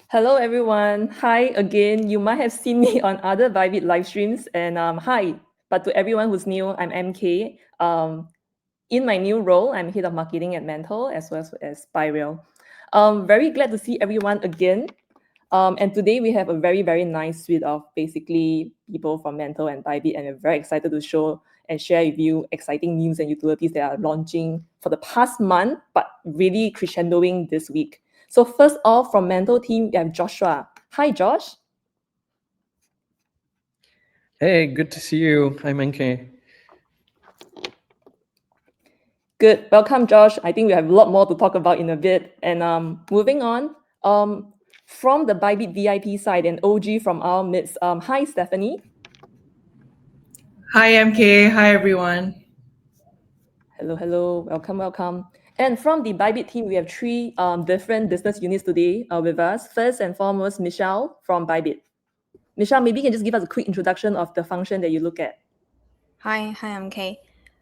Hello, everyone. Hi again. You might have seen me on other Bybit live streams. And hi, but to everyone who's new, I'm MK. In my new role, I'm head of marketing at Mantle as well as Spiral. Very glad to see everyone again. And today we have a very, very nice suite of basically people from Mantle and Bybit, and we're very excited to show and share with you exciting news and utilities that are launching for the past month, but really crescendoing this week. So first off, from Mantle team, we have Joshua. Hi, Josh. Hey, good to see you. I'm NK. Good. Welcome, Josh. I think we have a lot more to talk about in a bit. And moving on, from the Bybit VIP side and OG from our midst, hi, Stephanie. Hi, MK. Hi, everyone. Hello, hello. Welcome, welcome. And from the Bybit team, we have three different business units today with us. First and foremost, Michelle from Bybit. Michelle, maybe you can just give us a quick introduction of the function that you look at. Hi, MK.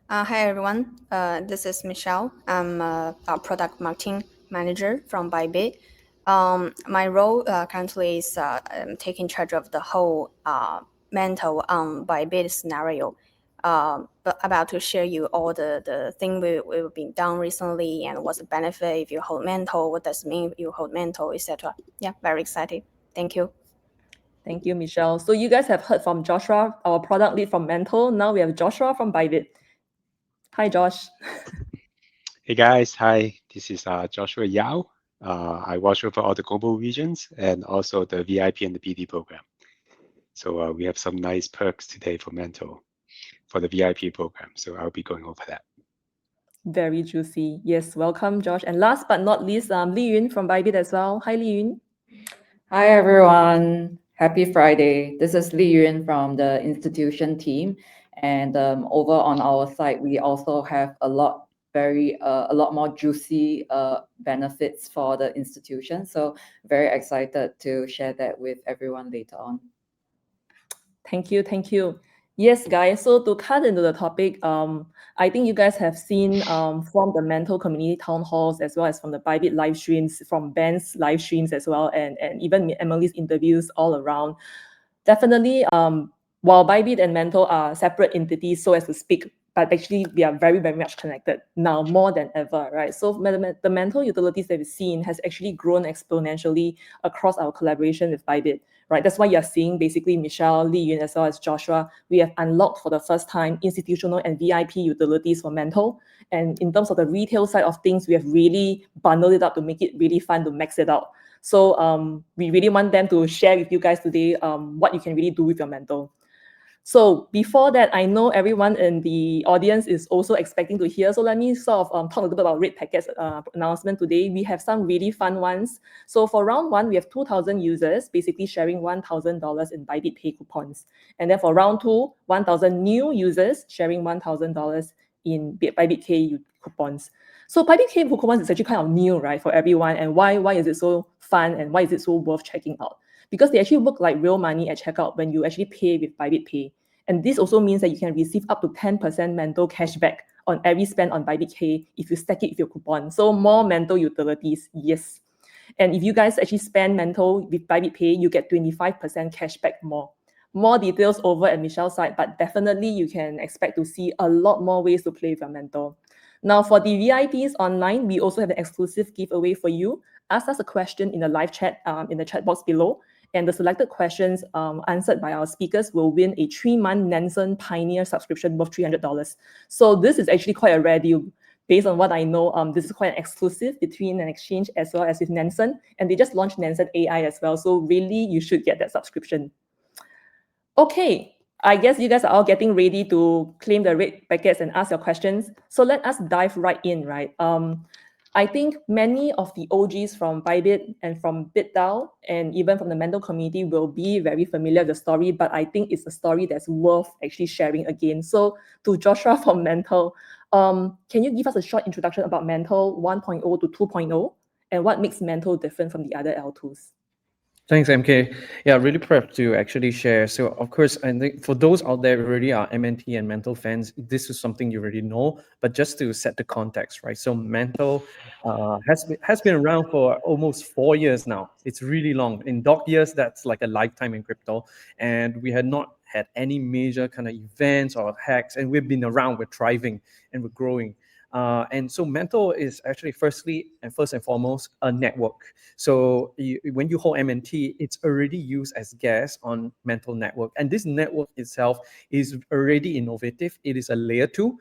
Hi, everyone. This is Michelle. I'm a product marketing manager from Bybit. My role currently is taking charge of the whole Mantle Bybit scenario. But about to share you all the thing we've been done recently and what's the benefit if you hold Mantle, what does it mean if you hold Mantle, etc. Yeah, very excited. Thank you. Thank you, Michelle. So you guys have heard from Joshua, our product lead from Mantle. Now we have Joshua from Bybit. Hi, Josh. Hey guys, hi. This is Joshua Yao. I watch over all the global regions and also the VIP and the BD program. So we have some nice perks today for Mantle for the VIP program. So I'll be going over that. Very juicy. Yes, welcome, Josh. And last but not least, Li Yun from Bybit as well. Hi, Li Yun. Hi everyone, happy Friday. This is Li Yun from the institution team, and over on our side, we also have a lot more juicy benefits for the institution. So very excited to share that with everyone later on. Thank you, thank you. Yes, guys. So to cut into the topic, I think you guys have seen from the Mantle community town halls as well as from the Bybit live streams, from Ben's live streams as well, and even Emily's interviews all around. Definitely, while Bybit and Mantle are separate entities, so as to speak, but actually we are very, very much connected now more than ever, right? So the Mantle utilities that we've seen has actually grown exponentially across our collaboration with Bybit. Right, that's why you're seeing basically Michelle, Li Yun, as well as Joshua. We have unlocked for the first time institutional and VIP utilities for Mantle. And in terms of the retail side of things, we have really bundled it up to make it really fun to max it out. So we really want them to share with you guys today what you can really do with your Mantle. So before that, I know everyone in the audience is also expecting to hear. So let me sort of talk a little bit about Red Packets announcement today. We have some really fun ones. So for round one, we have 2,000 users basically sharing $1,000 in Bybit Pay coupons. And then for round two, 1,000 new users sharing $1,000 in Bybit K coupons. So Bybit K coupons is actually kind of new, right, for everyone. And why is it so fun and why is it so worth checking out? Because they actually work like real money at checkout when you actually pay with Bybit Pay. And this also means that you can receive up to 10% Mantle cashback on every spend on Bybit K if you stack it with your coupon. So more Mantle utilities, yes. And if you guys actually spend Mantle with Bybit Pay, you get 25% cashback more. More details over at Michelle's side, but definitely you can expect to see a lot more ways to play with your Mantle. Now, for the VIPs online, we also have an exclusive giveaway for you. Ask us a question in the live chat, in the chat box below, and the selected questions answered by our speakers will win a 3-month Nansen Pioneer subscription worth $300. So this is actually quite a rare deal. Based on what I know, this is quite an exclusive between an exchange as well as with Nansen, and they just launched Nansen AI as well. So really, you should get that subscription. Okay, I guess you guys are all getting ready to claim the red packets and ask your questions. So let us dive right in, right? I think many of the OGs from Bybit and from BitDAO and even from the Mantle community will be very familiar with the story, but I think it's a story that's worth actually sharing again. So to Joshua from Mantle, can you give us a short introduction about Mantle 1.0 to 2.0 and what makes Mantle different from the other L2s? Thanks, MK. Yeah, really proud to actually share. So, of course, I think for those out there who already are MNT and Mantle fans, this is something you already know. But just to set the context, right? So, Mantle has been around for almost 4 years now. It's really long. In dog years, that's like a lifetime in crypto. And we had not had any major kind of events or hacks, and we've been around. We're thriving and we're growing. And so Mantle is actually first and foremost a network. So when you hold MNT, it's already used as gas on Mantle network. And this network itself is already innovative. It is a layer 2.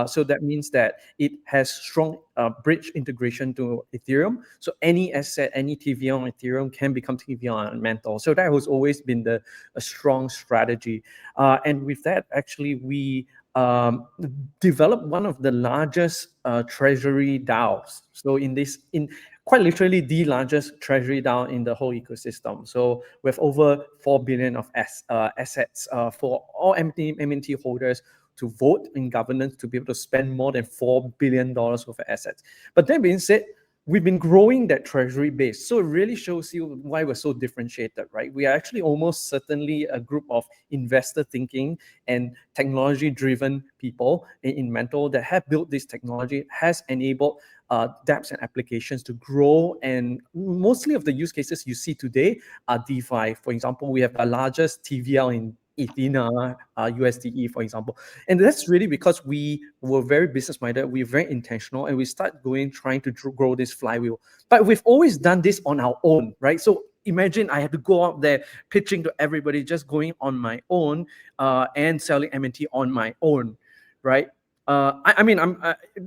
So that means that it has strong bridge integration to Ethereum. So any asset, any TVL on Ethereum can become TVL on Mantle. So that has always been a strong strategy. And with that, actually, we developed one of the largest treasury DAOs. So in quite literally the largest treasury DAO in the whole ecosystem. So we have over 4 billion of assets for all MNT holders to vote in governance to be able to spend more than $4 billion worth of assets. But that being said, we've been growing that treasury base. So it really shows you why we're so differentiated, right? We are actually almost certainly a group of investor thinking and technology driven people in Mantle that have built this technology, has enabled dApps and applications to grow. And mostly of the use cases you see today are DeFi. For example, we have the largest TVL in Ethena, USDE, for example. And that's really because we were very business-minded, we're very intentional, and we start trying to grow this flywheel. But we've always done this on our own, right? So imagine I had to go out there pitching to everybody, just going on my own and selling MNT on my own, right? I mean,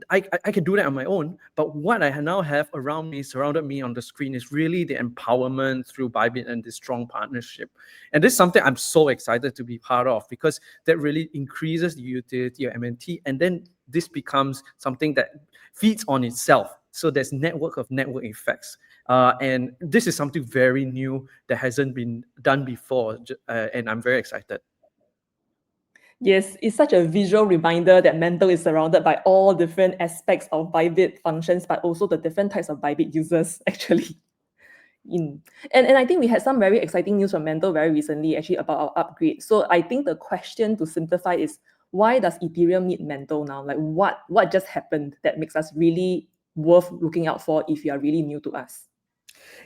I can do that on my own, but what I now have around me, surrounded me on the screen, is really the empowerment through Bybit and this strong partnership. And this is something I'm so excited to be part of, because that really increases the utility of MNT, and then this becomes something that feeds on itself. So there's network effects. And this is something very new that hasn't been done before, and I'm very excited. Yes, it's such a visual reminder that Mantle is surrounded by all different aspects of Bybit functions, but also the different types of Bybit users, actually. And I think we had some very exciting news from Mantle very recently, actually, about our upgrade. So I think the question to simplify is, why does Ethereum need Mantle now? Like, what just happened that makes us really worth looking out for if you are really new to us?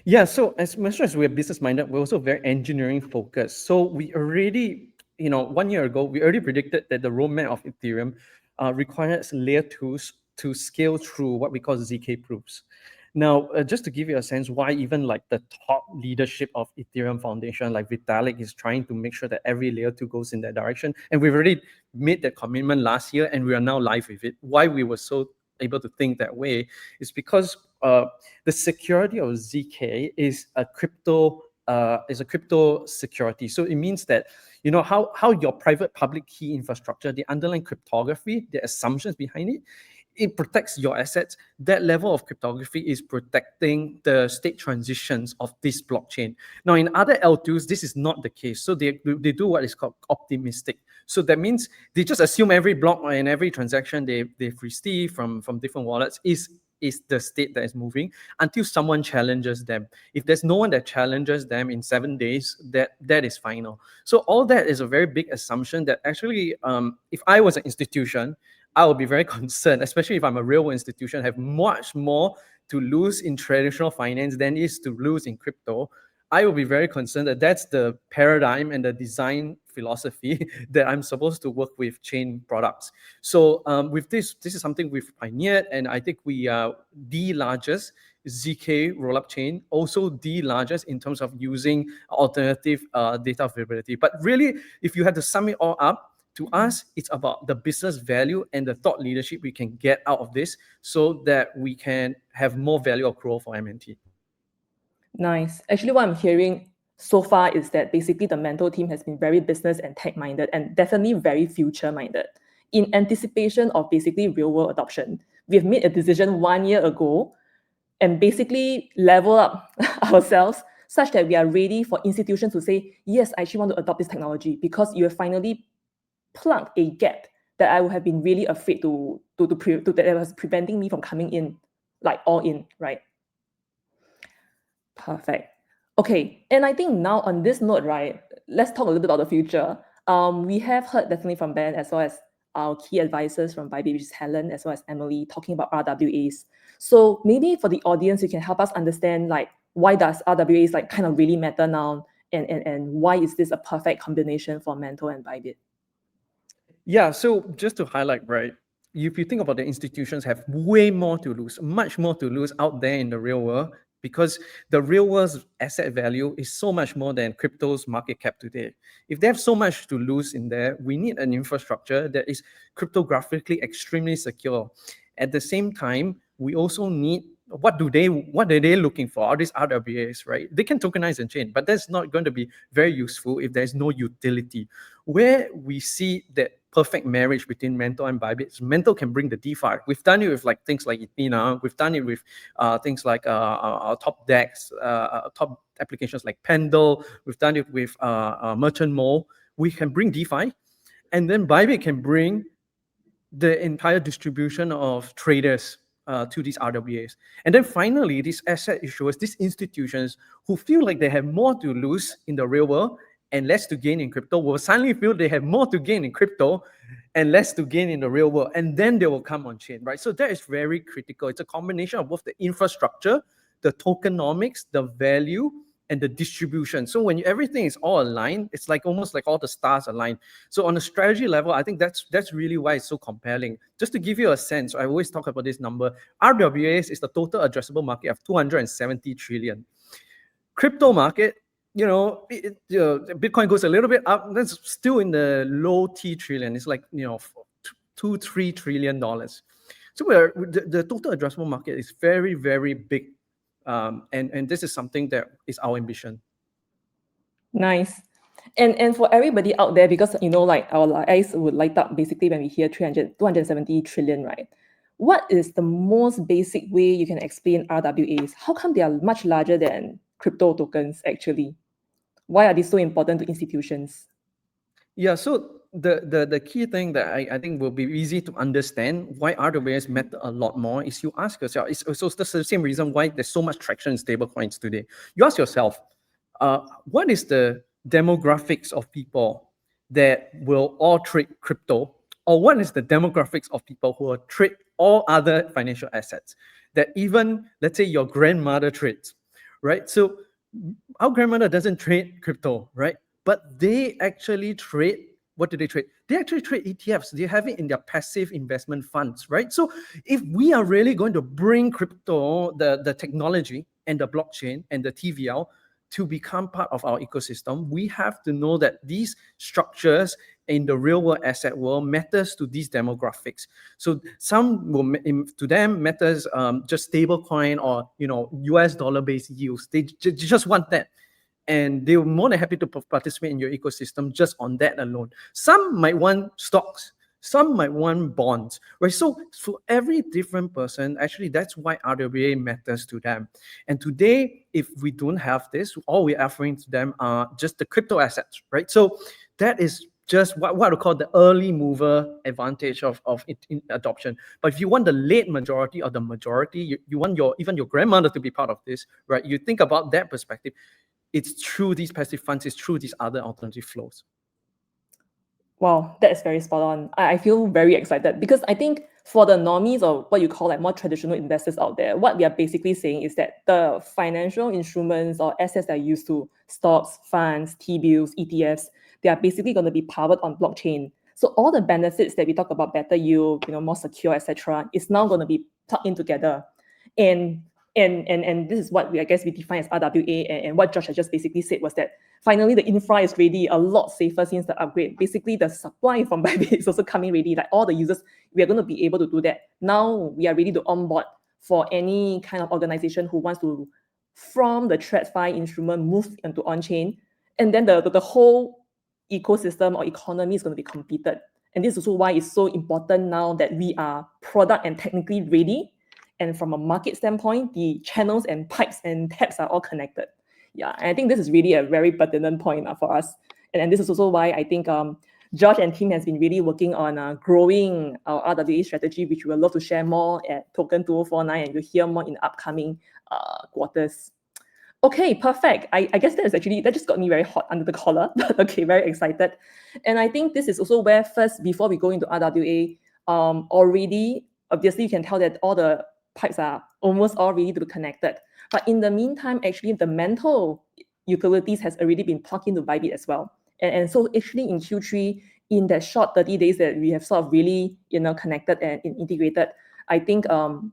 Yeah, so as much as we're business-minded, we're also very engineering-focused. So we already, 1 year ago, we already predicted that the roadmap of Ethereum requires layer 2s to scale through what we call ZK proofs. Now, just to give you a sense why even like the top leadership of Ethereum Foundation, like Vitalik, is trying to make sure that every layer 2 goes in that direction. And we've already made that commitment last year, and we are now live with it. Why we were so able to think that way is because the security of ZK is a crypto security. So it means that how your private public key infrastructure, the underlying cryptography, the assumptions behind it protects your assets. That level of cryptography is protecting the state transitions of this blockchain. Now, in other L2s, this is not the case. So they do what is called optimistic. So that means they just assume every block and every transaction they've received from different wallets is the state that is moving until someone challenges them. If there's no one that challenges them in 7 days, that is final. So all that is a very big assumption that actually, if I was an institution, I would be very concerned, especially if I'm a real institution, have much more to lose in traditional finance than is to lose in crypto. I will be very concerned that that's the paradigm and the design philosophy that I'm supposed to work with chain products. So with this is something we've pioneered, and I think we are the largest ZK rollup chain, also the largest in terms of using alternative data availability. But really, if you had to sum it all up, to us, it's about the business value and the thought leadership we can get out of this so that we can have more value of growth for MNT. Nice. Actually, what I'm hearing so far is that basically the Mantle team has been very business and tech-minded and definitely very future-minded. In anticipation of basically real-world adoption, we have made a decision 1 year ago and basically level up ourselves such that we are ready for institutions to say, yes, I actually want to adopt this technology, because you have finally plugged a gap that I would have been really afraid that was preventing me from coming in, like all in, right? Perfect. Okay, and I think now on this note, right, let's talk a little bit about the future. We have heard definitely from Ben as well as our key advisors from Bybit, which is Helen as well as Emily, talking about RWAs. So maybe for the audience, you can help us understand like why does RWAs like kind of really matter now, and why is this a perfect combination for Mantle and Bybit? Yeah, so just to highlight, right, if you think about the institutions have way more to lose, much more to lose out there in the real world, because the real world's asset value is so much more than crypto's market cap today. If they have so much to lose in there, we need an infrastructure that is cryptographically extremely secure. At the same time, we also need what are they looking for? All these RWAs, right? They can tokenize and chain, but that's not going to be very useful if there's no utility. Where we see that perfect marriage between Mantle and Bybit is Mantle can bring the DeFi. We've done it with like things like Ethena. We've done it with things like our top DEX, top applications like Pendle. We've done it with Merchant Mole. We can bring DeFi, and then Bybit can bring the entire distribution of traders to these RWAs. And then finally, these asset issuers, these institutions who feel like they have more to lose in the real world and less to gain in crypto will suddenly feel they have more to gain in crypto and less to gain in the real world. And then they will come on chain, right? So that is very critical. It's a combination of both the infrastructure, the tokenomics, the value, and the distribution. So when everything is all aligned, it's like almost like all the stars align. So on a strategy level, I think that's really why it's so compelling. Just to give you a sense, I always talk about this number. RWAs is the total addressable market of 270 trillion. Crypto market, Bitcoin goes a little bit up. That's still in the low T trillion. It's like $2-3 trillion. So the total addressable market is very, very big. And this is something that is our ambition. Nice. And for everybody out there, because like our eyes would light up basically when we hear 270 trillion, right? What is the most basic way you can explain RWAs? How come they are much larger than crypto tokens actually? Why are these so important to institutions? Yeah, so the key thing that I think will be easy to understand why RWAs matter a lot more is you ask yourself, it's also the same reason why there's so much traction in stablecoins today. You ask yourself, what is the demographics of people that will all trade crypto? Or what is the demographics of people who will trade all other financial assets that even, let's say, your grandmother trades, right? So our grandmother doesn't trade crypto, right? But they actually trade. What do they trade? They actually trade ETFs. They have it in their passive investment funds, right? So if we are really going to bring crypto, the technology and the blockchain and the TVL to become part of our ecosystem, we have to know that these structures in the real world asset world matters to these demographics. So some will, to them, matters just stable coin or US dollar based yields. They just want that. And they're more than happy to participate in your ecosystem just on that alone. Some might want stocks, some might want bonds, right? So for every different person, actually, that's why RWA matters to them. And today, if we don't have this, all we're offering to them are just the crypto assets, right? So that is just what I call the early mover advantage of in adoption. But if you want the late majority or the majority, you want even your grandmother to be part of this, right? You think about that perspective. It's through these passive funds, it's through these other alternative flows. Wow, that is very spot on. I feel very excited because I think for the normies or what you call like more traditional investors out there, what we are basically saying is that the financial instruments or assets that are used to stocks, funds, T-bills, ETFs, they are basically going to be powered on blockchain. So all the benefits that we talk about, better yield, more secure, etc., is now going to be plugged in together. And this is what I guess we define as RWA, and what Josh has just basically said was that finally the infra is ready, a lot safer since the upgrade. Basically, the supply from Bybit is also coming ready. Like all the users, we are going to be able to do that. Now we are ready to onboard for any kind of organization who wants to, from the TradFi instrument, move into on-chain. And then the whole ecosystem or economy is going to be completed. And this is also why it's so important now that we are product and technically ready. And from a market standpoint, the channels and pipes and taps are all connected. Yeah, and I think this is really a very pertinent point for us. And this is also why I think Josh and team has been really working on growing our RWA strategy, which we would love to share more at Token 2049, and you'll hear more in the upcoming quarters. Okay, perfect. I guess that just got me very hot under the collar. But okay, very excited. And I think this is also where first, before we go into RWA, already obviously you can tell that all the pipes are almost all ready to be connected. But in the meantime, actually the Mantle utilities has already been plugged into Bybit as well. And so actually in Q3, in that short 30 days that we have sort of really connected and integrated, I think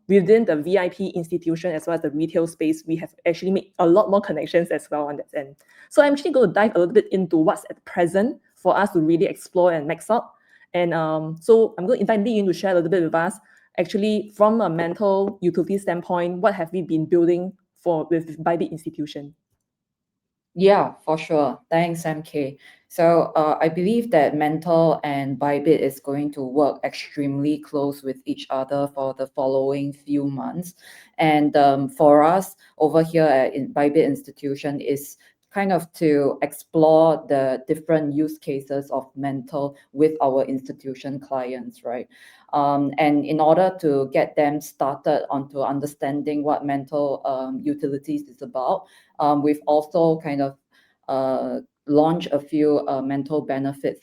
within the VIP institution as well as the retail space, we have actually made a lot more connections as well on that end. So I'm actually going to dive a little bit into what's at present for us to really explore and max out. And so I'm going to invite Li Yun to share a little bit with us. Actually, from a Mantle utility standpoint, what have we been building with Bybit institution? Yeah, for sure. Thanks, MK. So I believe that Mantle and Bybit is going to work extremely close with each other for the following few months. And for us over here at Bybit Institution is kind of to explore the different use cases of Mantle with our institution clients, right? And in order to get them started onto understanding what Mantle utilities is about, we've also kind of launched a few Mantle benefits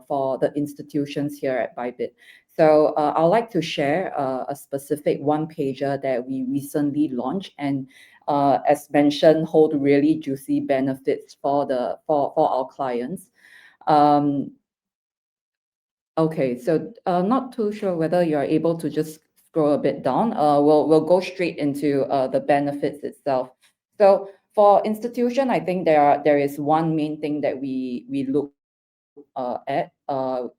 for the institutions here at Bybit. So I'd like to share a specific one-pager that we recently launched, and as mentioned, hold really juicy benefits for our clients. Okay, so not too sure whether you're able to just scroll a bit down. We'll go straight into the benefits itself. So for institution, I think there is one main thing that we look at,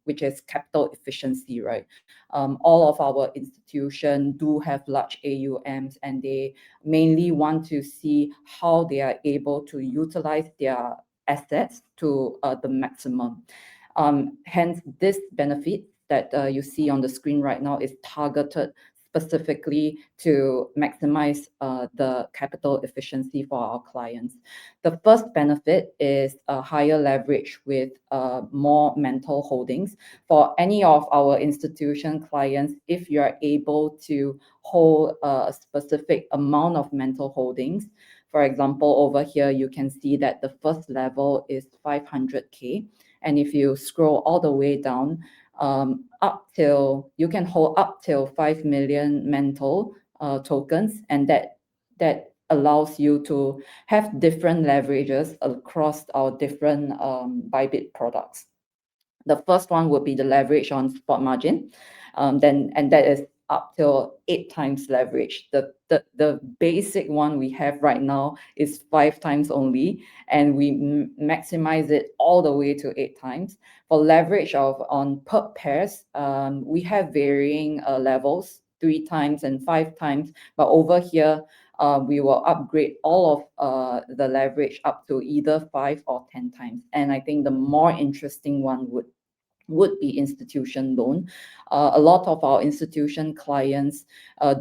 which is capital efficiency, right? All of our institutions do have large AUMs, and they mainly want to see how they are able to utilize their assets to the maximum. Hence, this benefit that you see on the screen right now is targeted specifically to maximize the capital efficiency for our clients. The first benefit is a higher leverage with more Mantle holdings. For any of our institution clients, if you are able to hold a specific amount of Mantle holdings, for example, over here, you can see that the first level is 500K. And if you scroll all the way down, you can hold up till 5 million Mantle tokens, and that allows you to have different leverages across our different Bybit products. The first one would be the leverage on spot margin, and that is up till 8 times leverage. The basic one we have right now is 5 times only, and we maximize it all the way to 8 times. For leverage on perp pairs, we have varying levels, 3 times and 5 times, but over here we will upgrade all of the leverage up to either 5 or 10 times. And I think the more interesting one would be institution loan. A lot of our institution clients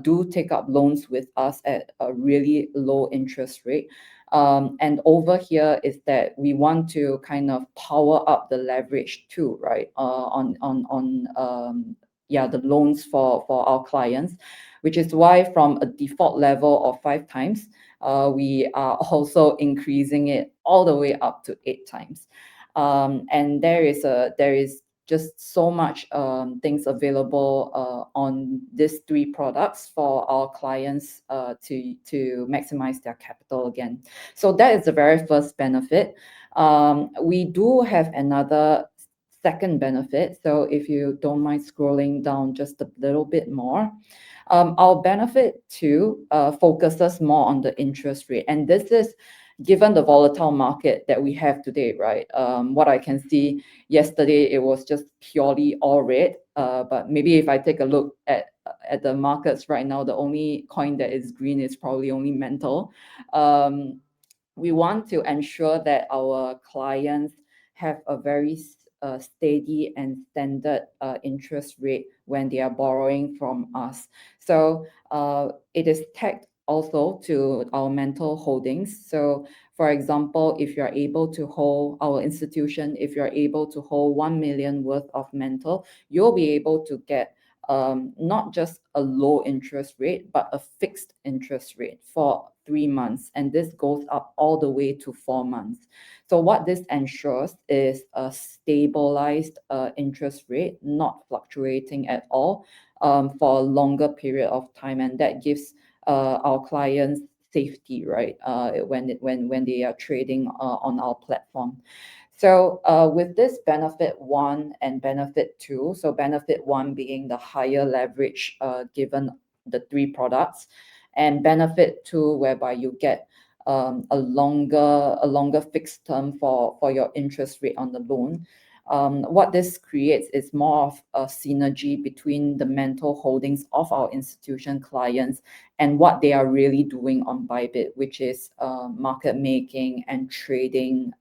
do take up loans with us at a really low interest rate. And over here is that we want to kind of power up the leverage too, right? The loans for our clients, which is why from a default level of 5 times, we are also increasing it all the way up to 8 times. And there is just so much things available on these 3 products for our clients to maximize their capital again. So that is the very first benefit. We do have another second benefit. So if you don't mind scrolling down just a little bit more, our benefit two focuses more on the interest rate. And this is given the volatile market that we have today, right? What I can see yesterday, it was just purely all red. But maybe if I take a look at the markets right now, the only coin that is green is probably only Mantle. We want to ensure that our clients have a very steady and standard interest rate when they are borrowing from us. So it is tagged also to our Mantle holdings. So for example, if you're able to hold our institution, if you're able to hold 1 million worth of Mantle, you'll be able to get not just a low interest rate, but a fixed interest rate for 3 months. And this goes up all the way to 4 months. So what this ensures is a stabilized interest rate, not fluctuating at all for a longer period of time. And that gives our clients safety, right? When they are trading on our platform. So with this benefit 1 and benefit 2, so benefit 1 being the higher leverage given the 3 products, and benefit 2 whereby you get a longer fixed term for your interest rate on the loan. What this creates is more of a synergy between the Mantle holdings of our institution clients and what they are really doing on Bybit, which is market making and trading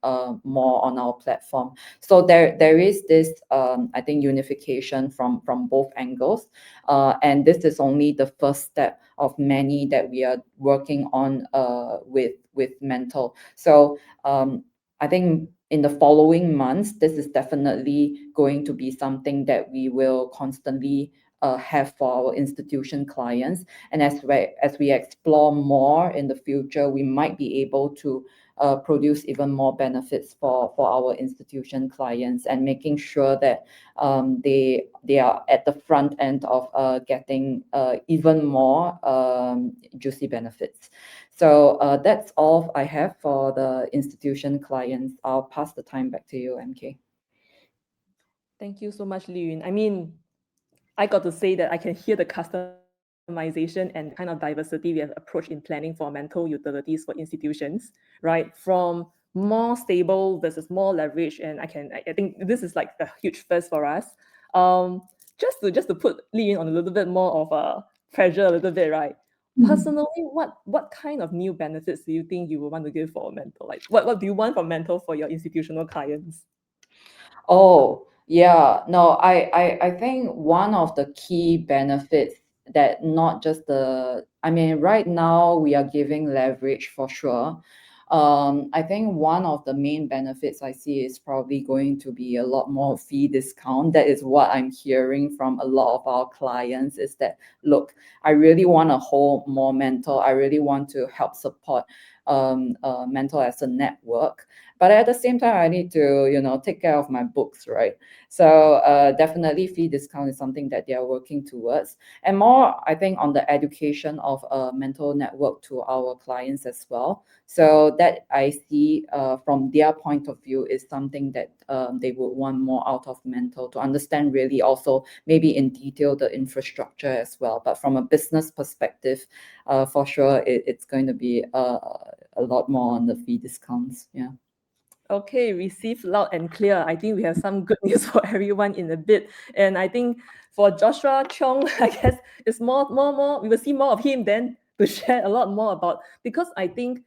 more on our platform. So there is this, I think, unification from both angles. And this is only the first step of many that we are working on with Mantle. So I think in the following months, this is definitely going to be something that we will constantly have for our institution clients. And as we explore more in the future, we might be able to produce even more benefits for our institution clients, and making sure that they are at the front end of getting even more juicy benefits. So that's all I have for the institution clients. I'll pass the time back to you, MK. Thank you so much, Li Yun. I mean, I got to say that I can hear the customization and kind of diversity we have approached in planning for Mantle utilities for institutions, right? From more stable versus more leverage, and I think this is like a huge first for us. Just to put Li Yun on a little bit more of a pressure, a little bit, right? Personally, what kind of new benefits do you think you would want to give for Mantle? Like, what do you want from Mantle for your institutional clients? Oh, yeah. No, I think one of the key benefits that not just right now we are giving leverage for sure. I think one of the main benefits I see is probably going to be a lot more fee discount. That is what I'm hearing from a lot of our clients, is that, look, I really want to hold more Mantle. I really want to help support Mantle as a network. But at the same time, I need to, take care of my books, right? So definitely fee discount is something that they are working towards. And more, I think, on the education of a Mantle network to our clients as well. So that I see from their point of view is something that they would want more out of Mantle, to understand really also maybe in detail the infrastructure as well. But from a business perspective, for sure, it's going to be a lot more on the fee discounts. Yeah. Okay, received loud and clear. I think we have some good news for everyone in a bit. And I think for Joshua Chong, I guess it's more. We will see more of him then to share a lot more about, because I think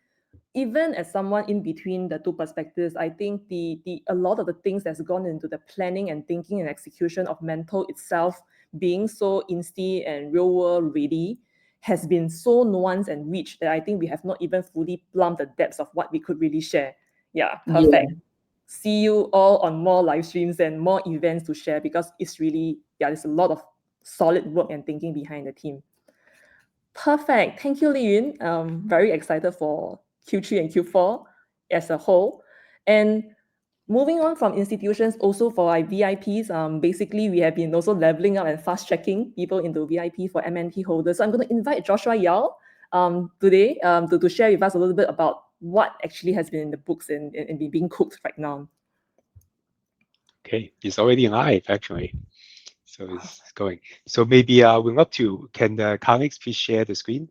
even as someone in between the two perspectives, I think the a lot of the things that's gone into the planning and thinking and execution of Mantle itself being so insti and real world ready has been so nuanced and rich that I think we have not even fully plumbed the depths of what we could really share. Yeah, perfect. Yeah. See you all on more live streams and more events to share, because it's really, there's a lot of solid work and thinking behind the team. Perfect. Thank you, Li Yun. Very excited for Q3 and Q4 as a whole. And moving on from institutions, also for our VIPs, basically we have been also leveling up and fast tracking people into VIP for MNT holders. So I'm going to invite Joshua Yao today to share with us a little bit about what actually has been in the books and being cooked right now. Okay, it's already live actually. So it's going. So maybe we'd love to, can the colleagues please share the screen?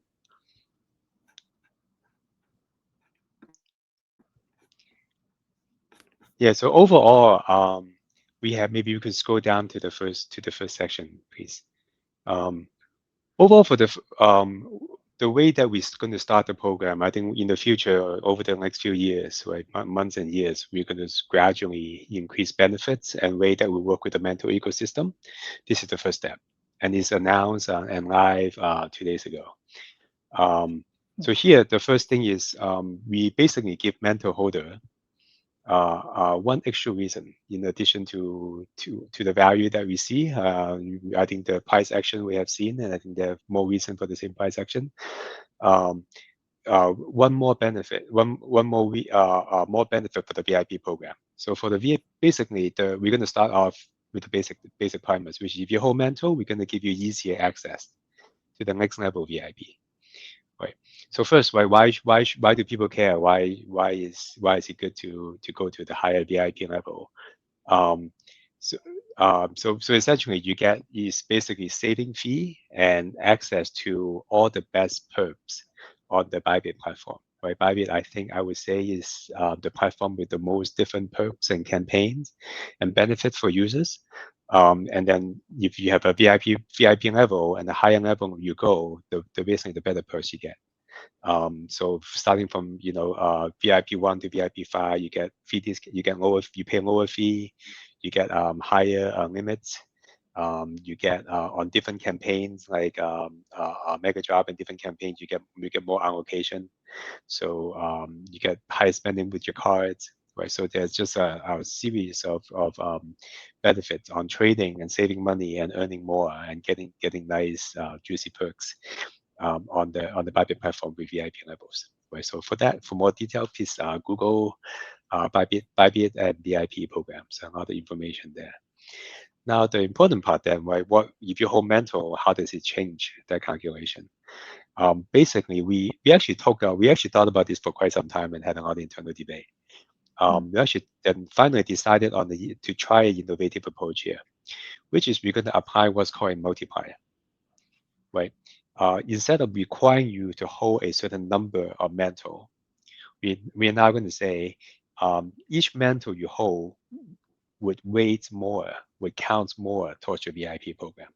Yeah, so overall, we have, maybe you can scroll down to the first section, please. Overall, for the way that we're going to start the program, I think in the future, over the next few years, right, months and years, we're going to gradually increase benefits and way that we work with the Mantle ecosystem. This is the first step, and it's announced and live 2 days ago. So here, the first thing is we basically give Mantle holder one extra reason, in addition to the value that we see. I think the price action we have seen, and I think there are more reason for the same price action. One more benefit, more benefit for the VIP program. So for the VIP, basically, we're going to start off with the basic primers, which if you hold Mantle, we're going to give you easier access to the next level VIP. Right. So first, why do people care? Why is it good to go to the higher VIP level? Um, so, so essentially, you get is basically saving fee and access to all the best perks on the Bybit platform. Right, Bybit, I think I would say is the platform with the most different perks and campaigns and benefits for users. And then if you have a VIP level and the higher level you go, the basically the better perks you get. So starting from VIP 1 to VIP 5, you get you pay lower fee, you get higher limits. You get on different campaigns like Mega Drop and different campaigns, you get more allocation. So you get higher spending with your cards, right? So there's just a series of benefits on trading and saving money and earning more and getting nice juicy perks on the Bybit platform with VIP levels, right? So for more detail, please Google Bybit and VIP programs and other information there. Now the important part then, right? What if you hold Mantle? How does it change that calculation? Basically, we actually thought about this for quite some time and had a lot of internal debate. We actually then finally decided on to try an innovative approach here, which is we're going to apply what's called a multiplier, right? Instead of requiring you to hold a certain number of Mantle, we are now going to say each Mantle you hold would count more towards your VIP program.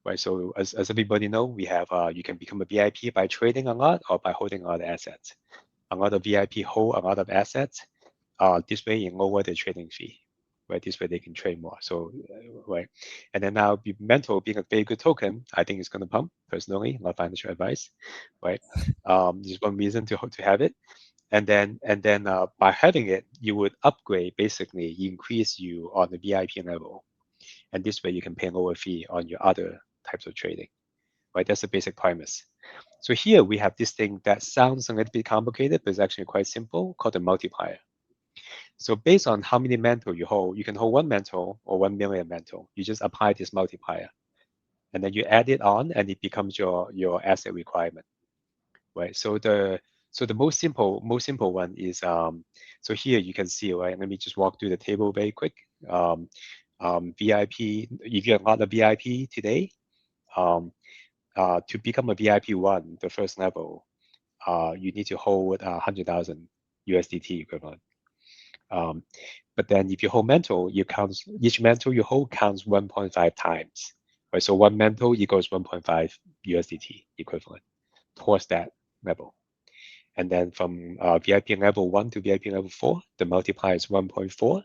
Right, so as everybody know, we have you can become a VIP by trading a lot or by holding a lot of assets. A lot of VIP hold a lot of assets. This way, you lower the trading fee. Right, this way they can trade more. So, right, and then now Mantle being a very good token, I think it's going to pump. Personally, not financial advice. Right, this is one reason to have it. And then by having it, you would upgrade, basically increase you on the VIP level. And this way you can pay lower fee on your other types of trading, right? That's the basic premise. So here we have this thing that sounds a little bit complicated, but it's actually quite simple, called a multiplier. So based on how many Mantle you hold, you can hold 1 Mantle or 1 million Mantle. You just apply this multiplier, and then you add it on, and it becomes your asset requirement, right? So the most simple one is so here you can see, right? Let me just walk through the table very quick. VIP, if you have not a VIP today, to become a VIP 1, the first level, you need to hold 100,000 USDT equivalent. But then if you hold Mantle, each Mantle you hold counts 1.5 times. Right? So 1 Mantle equals 1.5 USDT equivalent towards that level. And then from VIP level 1 to VIP level 4, the multiplier is 1.4.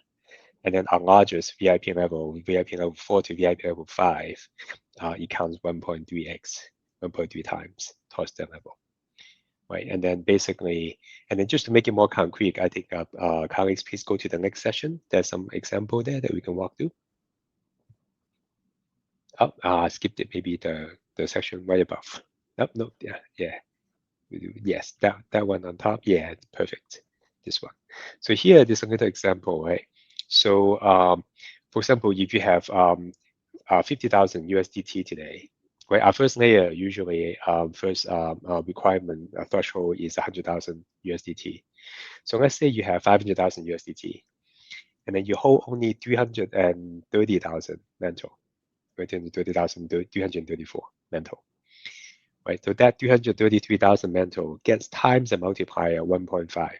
And then our largest VIP level 4 to VIP level 5, it counts 1.3x, 1.3 times towards that level, right? And then basically, just to make it more concrete, I think colleagues, please go to the next session. There's some example there that we can walk through. Oh, I skipped it. Maybe the section right above. No, yeah. Yes, that one on top. Yeah, perfect. This one. So here, there's another example, right? So, for example, if you have 50,000 USDT today, right? Our first layer usually first requirement threshold is 100,000 USDT. So let's say you have 500,000 USDT, and then you hold only 330,000 Mantle, right? 334 Mantle. Right, so that 333,000 Mantle gets times a multiplier 1.5,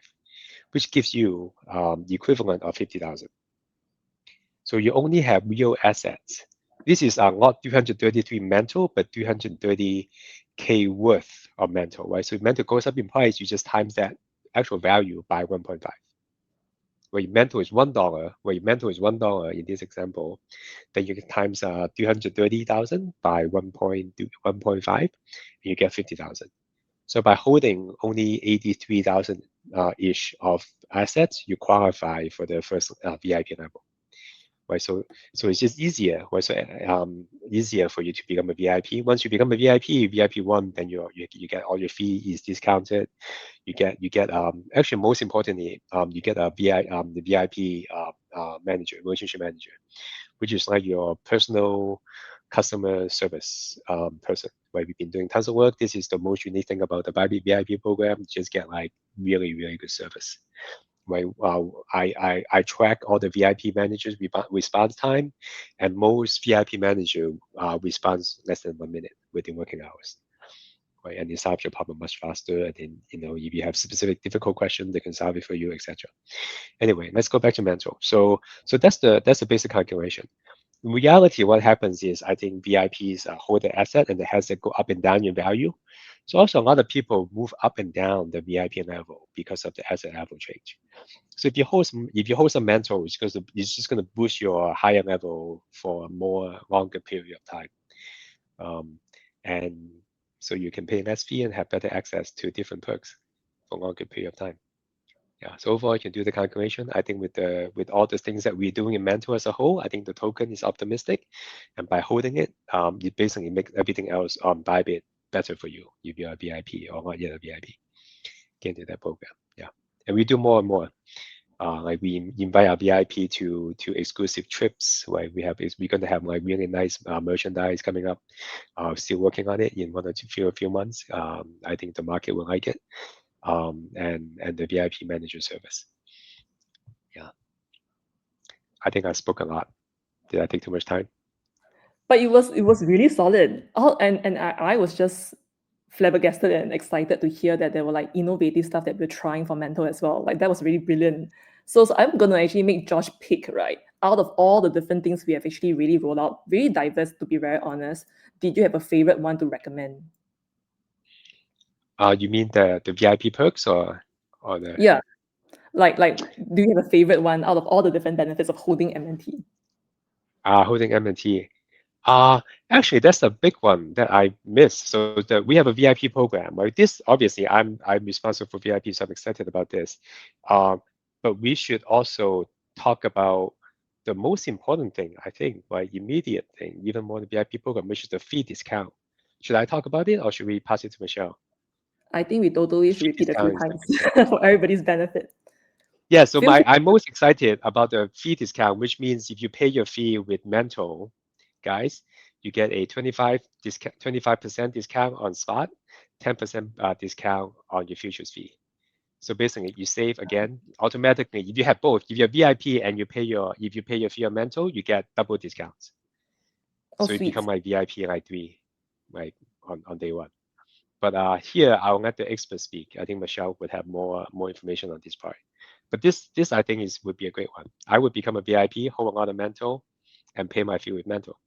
which gives you the equivalent of 50,000. So you only have real assets. This is not 333 Mantle, but 330K worth of Mantle, right? So if Mantle goes up in price, you just times that actual value by 1.5. Where your Mantle is $1, in this example, then you can times 330,000 by 1.5, and you get 50,000. So by holding only 83,000 ish of assets, you qualify for the first VIP level. Right, so it's just easier, right? So easier for you to become a VIP. Once you become a VIP1, then you get all your fees discounted. You get actually most importantly, you get the VIP manager, relationship manager, which is like your personal customer service person. Right, we've been doing tons of work. This is the most unique thing about the Bybit VIP program. You just get like really good service. Right, I track all the VIP managers response time, and most VIP manager responds less than 1 minute within working hours. Right, and they solve your problem much faster. And then if you have specific difficult question, they can solve it for you, etc. Anyway, let's go back to Mantle. So that's the basic calculation. In reality, what happens is I think VIPs hold the asset and the asset go up and down in value. So also a lot of people move up and down the VIP level because of the asset level change. So if you hold some Mantle, it's just gonna boost your higher level for a more longer period of time, and so you can pay less fee and have better access to different perks for a longer period of time. Yeah. So overall, you can do the calculation. I think with all the things that we're doing in Mantle as a whole, I think the token is optimistic, and by holding it, you basically make everything else on Bybit better for you if you're a VIP or not yet a VIP. Get into that program. Yeah, and we do more and more. Like we invite our VIP to exclusive trips. Right, we're going to have like really nice merchandise coming up. Still working on it in 1 or 2 few months. I think the market will like it. And the VIP manager service. Yeah, I think I spoke a lot. Did I take too much time? But it was really solid. Oh, and I was just flabbergasted and excited to hear that there were like innovative stuff that we're trying for Mantle as well. Like that was really brilliant. So I'm gonna actually make Josh pick, right? Out of all the different things we have actually really rolled out, very diverse to be very honest. Did you have a favorite one to recommend? You mean the VIP perks or the Yeah. Like do you have a favorite one out of all the different benefits of holding MNT? holding MNT? Actually, that's a big one that I missed. So we have a VIP program, right? This obviously I'm responsible for VIP, so I'm excited about this. But we should also talk about the most important thing, I think, right? Immediate thing, even more than the VIP program, which is the fee discount. Should I talk about it, or should we pass it to Michelle? I think we totally should Fee repeat a few discount is times for everybody's benefit. Yeah, so Feel free. I'm most excited about the fee discount, which means if you pay your fee with Mantle, guys, you get a 25% discount on spot, 10% discount on your futures fee. So basically, you save again automatically. If you have both, if you're VIP and if you pay your fee on Mantle, you get double discounts. Oh, So you sweet. become like VIP like 3, like on day one. But here I'll let the experts speak. I think Michelle would have more information on this part. But this I think would be a great one. I would become a VIP, hold a lot of Mantle, and pay my fee with Mantle.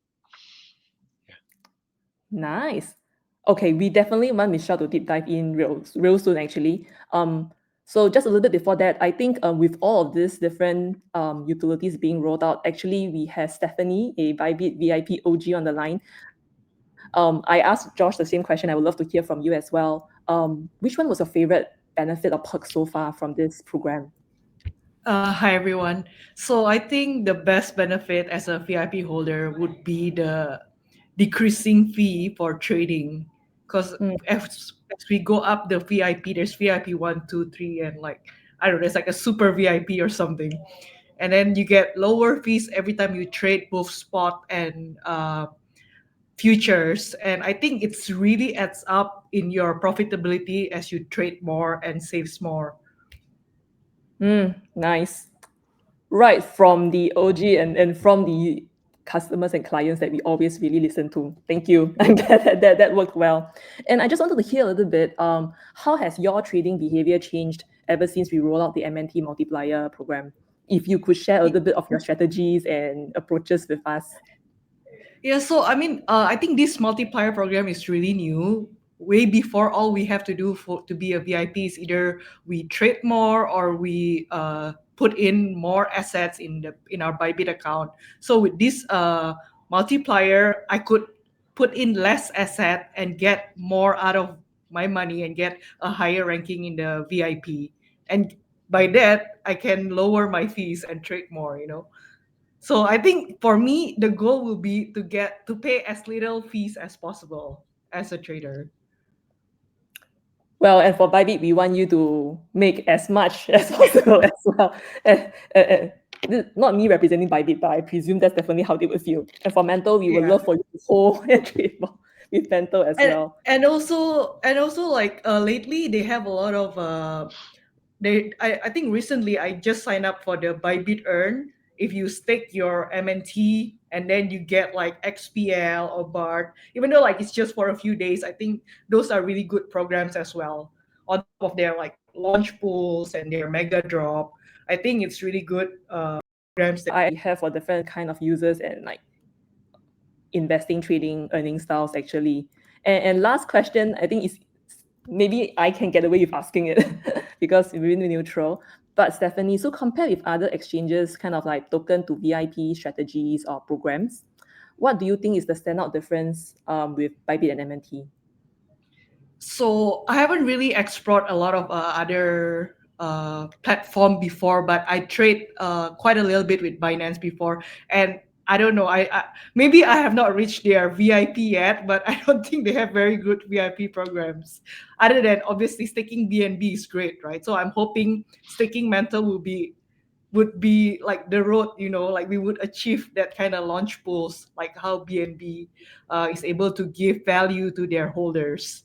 Yeah. Nice. Okay, we definitely want Michelle to deep dive in real soon actually. So just a little bit before that, I think with all of these different utilities being rolled out, actually we have Stephanie, a Bybit VIP OG on the line. I asked Josh the same question. I would love to hear from you as well. Which one was your favorite benefit or perk so far from this program? Hi everyone. So I think the best benefit as a VIP holder would be the decreasing fee for trading, because as we go up the VIP, there's VIP 1, 2, 3, and like I don't know, there's like a super VIP or something, and then you get lower fees every time you trade both spot and futures. And I think it's really adds up in your profitability as you trade more and saves more. Nice. Right from the OG and from the customers and clients that we always really listen to. Thank you. I'm glad that worked well. And I just wanted to hear a little bit, how has your trading behavior changed ever since we rolled out the MNT multiplier program? If you could share a little bit of your strategies and approaches with us. Yeah, so I mean, I think this multiplier program is really new. Way before, all we have to do to be a VIP is either we trade more or we put in more assets in our Bybit account. So with this multiplier, I could put in less asset and get more out of my money and get a higher ranking in the VIP. And by that I can lower my fees and trade more, you know. So I think for me the goal will be to get to pay as little fees as possible as a trader. Well, and for Bybit, we want you to make as much as possible as well. Not me representing Bybit, but I presume that's definitely how they would feel. And for Mantle, we would Yeah. love for you to hold and trade more with Mantle as well. And also like lately they have a lot of I think recently I just signed up for the Bybit Earn. If you stake your MNT and then you get like XPL or BART, even though like it's just for a few days, I think those are really good programs as well. On top of their like launch pools and their mega drop, I think it's really good programs that I have for different kind of users and like investing, trading, earning styles actually. And last question, I think is maybe I can get away with asking it because it's really neutral. But Stephanie, so compared with other exchanges, kind of like token to VIP strategies or programs, what do you think is the standout difference with Bybit and MNT? So I haven't really explored a lot of other platform before, but I trade quite a little bit with Binance before, and I don't know. Maybe I have not reached their VIP yet, but I don't think they have very good VIP programs. Other than obviously staking BNB is great, right? So I'm hoping staking Mantle would be like the road, you know, like we would achieve that kind of launch pools, like how BNB is able to give value to their holders.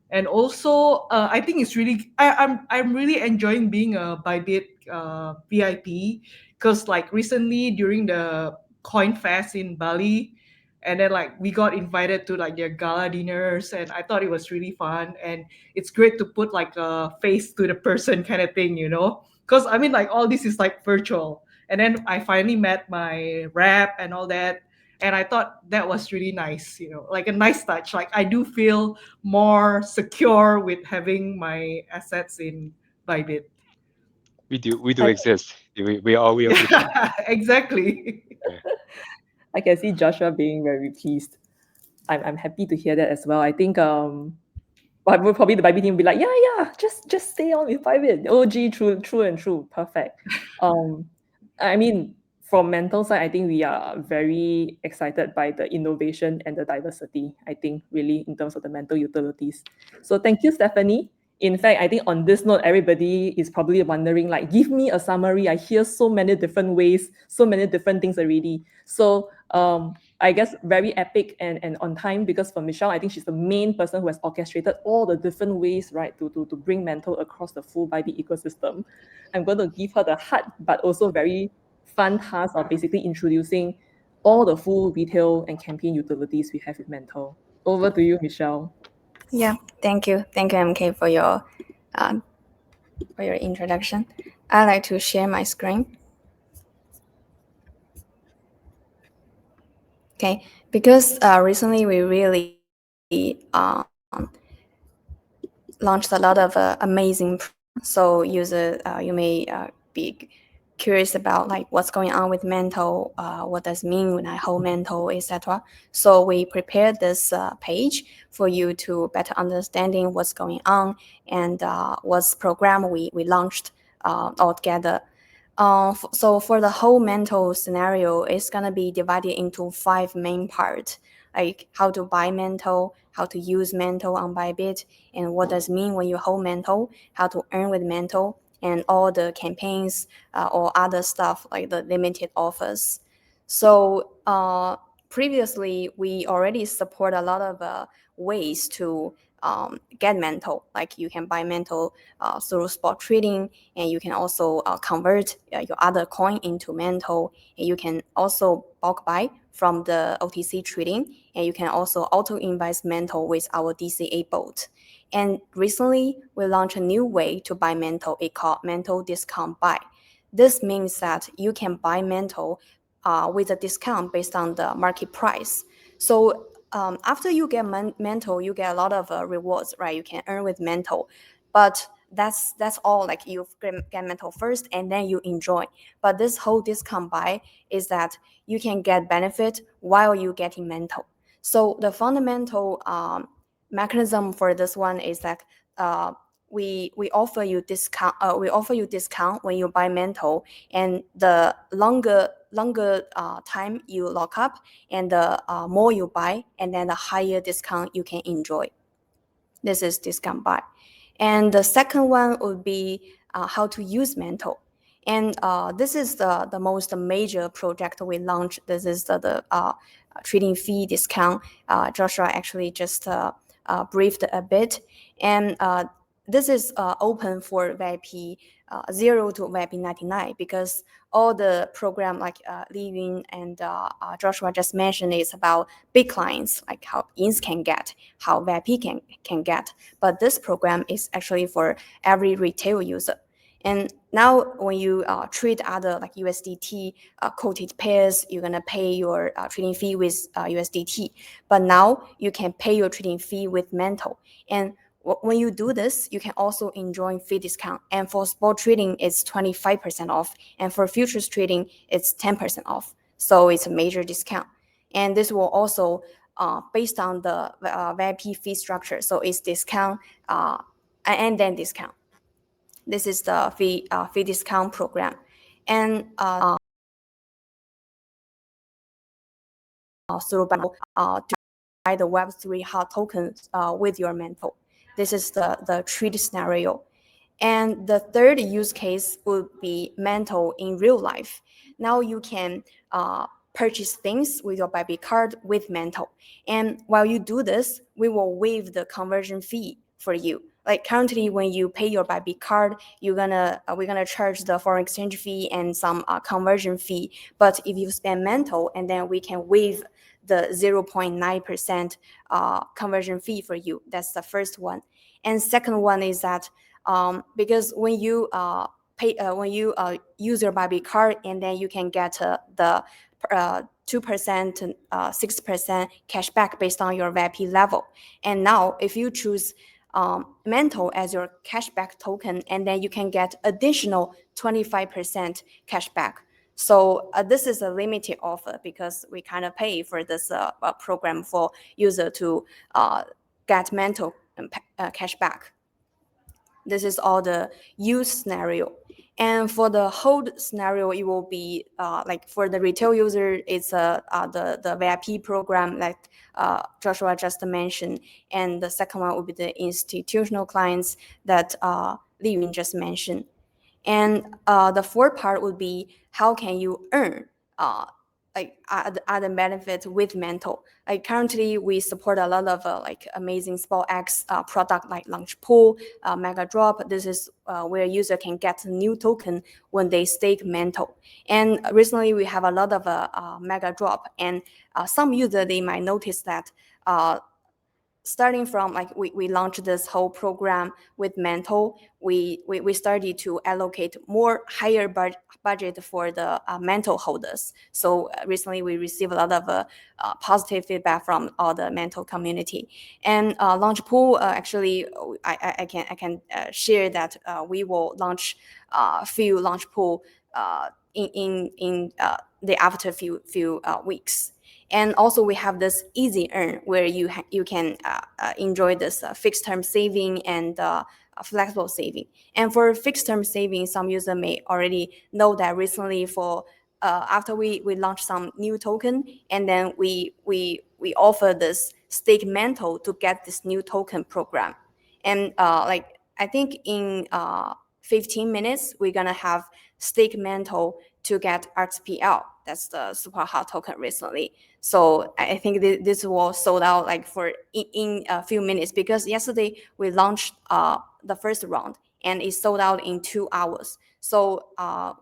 And also I think it's really I'm really enjoying being a Bybit VIP, because like recently during the Coin Fest in Bali, and then like we got invited to like their gala dinners, and I thought it was really fun, and it's great to put like a face to the person kind of thing, you know, because I mean like all this is like virtual, and then I finally met my rep and all that, and I thought that was really nice, you know, like a nice touch. Like I do feel more secure with having my assets in Bybit. We do I, exist. We are real people. Yeah, exactly. Yeah. I can see Joshua being very pleased. I'm happy to hear that as well. I think but probably the Bybit team will be like, yeah, just stay on with Bybit. OG, true and true, perfect. I mean, from Mantle side, I think we are very excited by the innovation and the diversity. I think really in terms of the Mantle utilities. So thank you, Stephanie. In fact, I think on this note, everybody is probably wondering, like, give me a summary. I hear so many different ways, so many different things already. So I guess very epic and on time, because for Michelle, I think she's the main person who has orchestrated all the different ways, right, to bring Mantle across the full Bybit ecosystem. I'm going to give her the hard but also very fun task of basically introducing all the full retail and campaign utilities we have with Mantle. Over to you, Michelle. Yeah, thank you, MK, for your introduction. I'd like to share my screen. Okay, because recently we really launched a lot of amazing. So user, you may be curious about like what's going on with Mantle, what does it mean when I hold Mantle, etc. So we prepared this page for you to better understanding what's going on and what's program we launched altogether. So for the whole Mantle scenario, it's gonna be divided into 5 main parts, like how to buy Mantle, how to use Mantle on Bybit, and what does it mean when you hold Mantle, how to earn with Mantle, and all the campaigns or other stuff like the limited offers. So previously, we already support a lot of ways to get Mantle. Like you can buy Mantle through spot trading, and you can also convert your other coin into Mantle. And you can also bulk buy from the OTC trading, and you can also auto invest Mantle with our DCA bot. And recently, we launched a new way to buy Mantle. It's called Mantle Discount Buy. This means that you can buy Mantle with a discount based on the market price. So after you get Mantle, you get a lot of rewards, right? You can earn with Mantle, but that's all. Like you get Mantle first, and then you enjoy. But this whole discount buy is that you can get benefit while you getting Mantle. So the fundamental mechanism for this one is that we offer you discount. We offer you discount when you buy Mantle, and the longer time you lock up, and the more you buy, and then the higher discount you can enjoy. This is discount buy. And the second one would be how to use Mantle. And this is the most major project we launched. This is the trading fee discount. Joshua actually just briefed a bit. And this is open for VIP 0 to VIP 99, because all the program like Li Yun and Joshua just mentioned is about big clients, like how INS can get, how VIP can get. But this program is actually for every retail user. And now when you trade other like USDT quoted pairs, you're gonna pay your trading fee with USDT. But now you can pay your trading fee with Mantle. And when you do this, you can also enjoy fee discount. And for spot trading, it's 25% off. And for futures trading, it's 10% off. So it's a major discount. And this will also based on the VIP fee structure. So it's discount and then discount. This is the fee discount program. And through to buy the Web3 hot tokens with your Mantle. This is the trade scenario. And the third use case would be Mantle in real life. Now you can purchase things with your Bybit card with Mantle. And while you do this, we will waive the conversion fee for you. Like currently, when you pay your Bybit card, we're gonna charge the foreign exchange fee and some conversion fee. But if you spend Mantle, and then we can waive the 0.9% conversion fee for you. That's the first one. And second one is that because when you use your Bybit card, and then you can get the 2% to 6% cash back based on your VIP level. And now if you choose Mantle as your cashback token, and then you can get additional 25% cashback. So this is a limited offer, because we kind of pay for this program for user to get Mantle cashback. This is all the use scenario. And for the hold scenario, it will be like for the retail user, it's the VIP program like Joshua just mentioned. And the second one would be the institutional clients that Li Yun just mentioned. And the fourth part would be how can you earn like other benefits with Mantle. Like currently, we support a lot of like amazing SpotX product like Launch Pool, Mega Drop. This is where user can get a new token when they stake Mantle. And recently, we have a lot of Mega Drop, and some user they might notice that starting from like we launched this whole program with Mantle, we started to allocate more higher budget for the Mantle holders. So recently we received a lot of positive feedback from all the Mantle community. And Launch Pool, actually, I can share that we will launch a few Launch Pool in the after few weeks. And also we have this easy earn where you can enjoy this fixed term saving and flexible saving. And for fixed term saving, some user may already know that recently for after we launched some new token, and then we offer this stake Mantle to get this new token program. And like I think in 15 minutes we're gonna have stake Mantle to get RTPL. That's the super hot token recently. So I think this was sold out like for in a few minutes, because yesterday we launched the first round and it sold out in 2 hours. So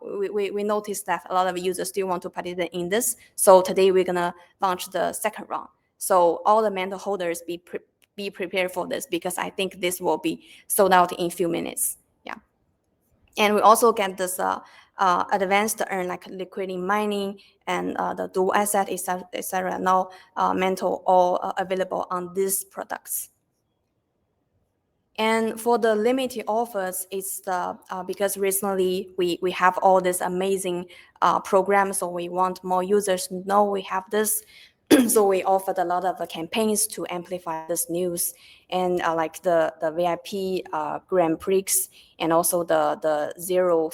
we noticed that a lot of users still want to participate in this. So today we're gonna launch the second round. So all the Mantle holders be prepared for this, because I think this will be sold out in a few minutes. Yeah. And we also get this advanced earn like liquidity mining and the dual asset, etc. Now Mantle all available on these products. And for the limited offers, it's the because recently we have all this amazing programs, so we want more users to know we have this. So we offered a lot of campaigns to amplify this news, and like the VIP Grand Prix, and also the zero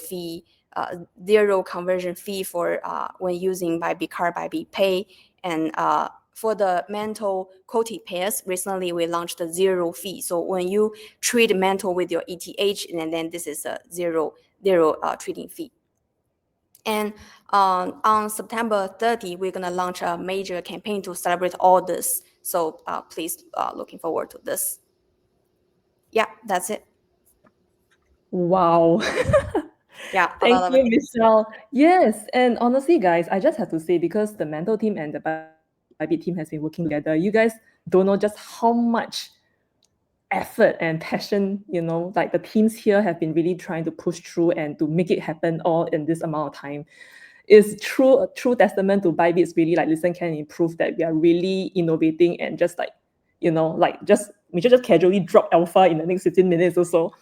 conversion fee for when using Bybit Card, Bybit Pay, and for the Mantle quoted pairs, recently we launched a zero fee. So when you trade Mantle with your ETH, and then this is a zero trading fee. And on September 30, we're gonna launch a major campaign to celebrate all this. So please looking forward to this. Yeah, that's it. Wow. Yeah, a Thank lot of you, things. Michelle. Yes, and honestly, guys, I just have to say, because the Mantle team and the Bybit team has been working together, you guys don't know just how much effort and passion, like the teams here have been really trying to push through and to make it happen all in this amount of time. Is a true testament to Bybit's really like listen, can improve, that we are really innovating, and just like, we should just casually drop alpha in the next 15 minutes or so.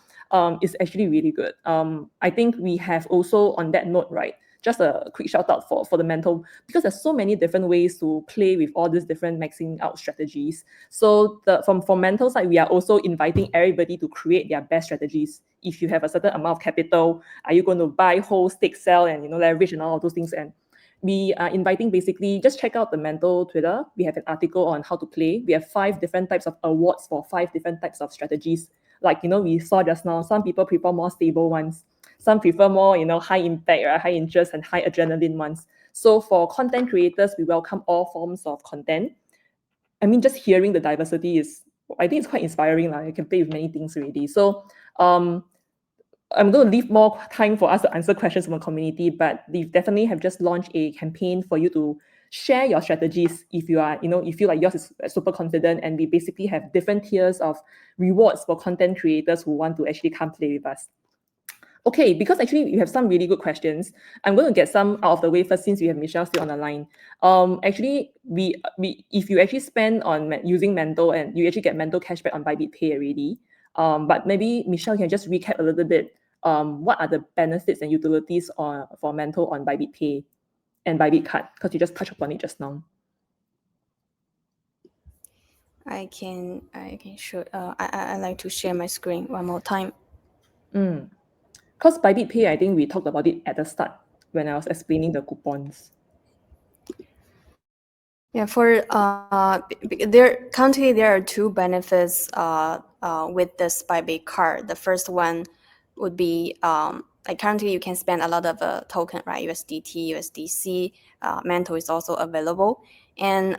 It's actually really good. I think we have also, on that note, right, just a quick shout out for the Mantle, because there's so many different ways to play with all these different maxing out strategies. So from Mantle side, we are also inviting everybody to create their best strategies. If you have a certain amount of capital, are you going to buy, hold, stake, sell, and leverage and all of those things? And we are inviting, basically, just check out the Mantle Twitter. We have an article on how to play. We have 5 different types of awards for 5 different types of strategies. Like, we saw just now, some people prefer more stable ones. Some prefer more, high impact, right, high interest and high adrenaline ones. So for content creators, we welcome all forms of content. I mean, just hearing the diversity I think it's quite inspiring. You can play with many things already. So I'm going to leave more time for us to answer questions from the community, but we definitely have just launched a campaign for you to share your strategies if you are, you feel like yours is super confident, and we basically have different tiers of rewards for content creators who want to actually come play with us. Okay, because actually you have some really good questions. I'm going to get some out of the way first, since we have Michelle still on the line. Actually, we if you actually spend on using Mantle, and you actually get Mantle cashback on Bybit Pay already. But maybe Michelle can just recap a little bit. What are the benefits and utilities for Mantle on Bybit Pay and Bybit Card? Because you just touched upon it just now. I can show. I like to share my screen one more time. Because Bybit Pay, I think we talked about it at the start when I was explaining the coupons. Yeah, for currently there are 2 benefits with this Bybit card. The first one would be like currently you can spend a lot of token, right? USDT, USDC, Mantle is also available. And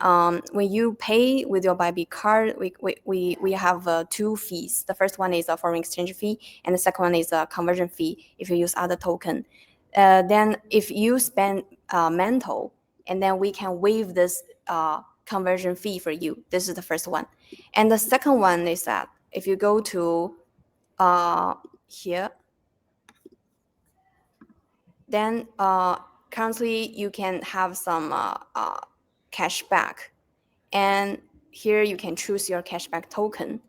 when you pay with your Bybit card, we have 2 fees. The first one is a foreign exchange fee, and the second one is a conversion fee if you use other token. Then if you spend Mantle, and then we can waive this conversion fee for you. This is the first one. And the second one is that if you go to here, then currently you can have some cash back. And here you can choose your cashback token,